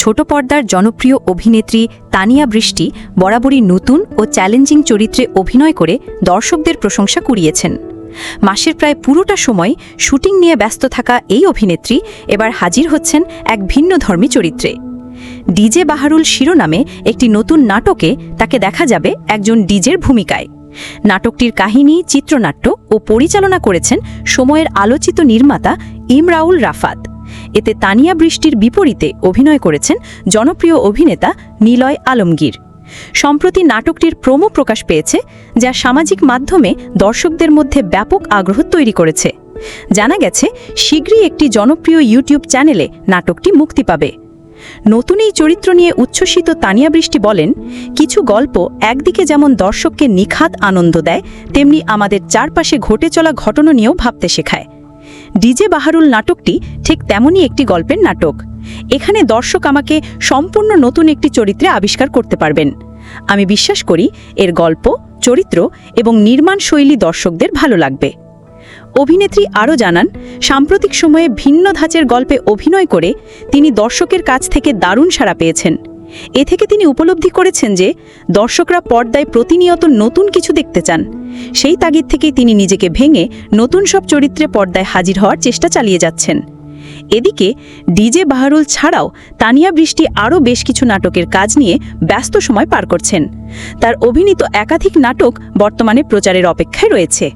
ছোট পর্দার জনপ্রিয় অভিনেত্রী তানিয়া বৃষ্টি বরাবরই নতুন ও চ্যালেঞ্জিং চরিত্রে অভিনয় করে দর্শকদের প্রশংসা কুড়িয়েছেন। মাসের প্রায় পুরোটা সময় শুটিং নিয়ে ব্যস্ত থাকা এই অভিনেত্রী এবার হাজির হচ্ছেন এক ভিন্নধর্মী চরিত্রে। ডিজে বাহারুল শিরোনামে একটি নতুন নাটকে তাকে দেখা যাবে একজন ডিজের ভূমিকায়। নাটকটির কাহিনী, চিত্রনাট্য ও পরিচালনা করেছেন সময়ের আলোচিত নির্মাতা ইমরাউল রাফাত। এতে তানিয়া বৃষ্টির বিপরীতে অভিনয় করেছেন জনপ্রিয় অভিনেতা নিলয় আলমগীর। সম্প্রতি নাটকটির প্রোমো প্রকাশ পেয়েছে, যা সামাজিক মাধ্যমে দর্শকদের মধ্যে ব্যাপক আগ্রহ তৈরি করেছে। জানা গেছে, শীঘ্রই একটি জনপ্রিয় ইউটিউব চ্যানেলে নাটকটি মুক্তি পাবে। নতুন এই চরিত্র নিয়ে উচ্ছ্বসিত তানিয়া বৃষ্টি বলেন, কিছু গল্প একদিকে যেমন দর্শককে নিখাদ আনন্দ দেয়, তেমনি আমাদের চারপাশে ঘটে চলা ঘটনা নিয়েও ভাবতে শেখায়। ডিজে বাহারুল নাটকটি ঠিক তেমনই একটি গল্পের নাটক। এখানে দর্শক আমাকে সম্পূর্ণ নতুন একটি চরিত্রে আবিষ্কার করতে পারবেন। আমি বিশ্বাস করি এর গল্প, চরিত্র এবং নির্মাণ শৈলী দর্শকদের ভালো লাগবে। অভিনেত্রী আরও জানান, সাম্প্রতিক সময়ে ভিন্ন ধাঁচের গল্পে অভিনয় করে তিনি দর্শকের কাছ থেকে দারুণ সাড়া পেয়েছেন। এ থেকে তিনি উপলব্ধি করেছেন যে দর্শকরা পর্দায় প্রতিনিয়ত নতুন কিছু দেখতে চান। সেই তাগিদ থেকেই তিনি নিজেকে ভেঙে নতুন সব চরিত্রে পর্দায় হাজির হওয়ার চেষ্টা চালিয়ে যাচ্ছেন। এদিকে ডিজে বাহারুল ছাড়াও তানিয়া বৃষ্টি আরও বেশ কিছু নাটকের কাজ নিয়ে ব্যস্ত সময় পার করছেন। তার অভিনীত একাধিক নাটক বর্তমানে প্রচারের অপেক্ষায় রয়েছে।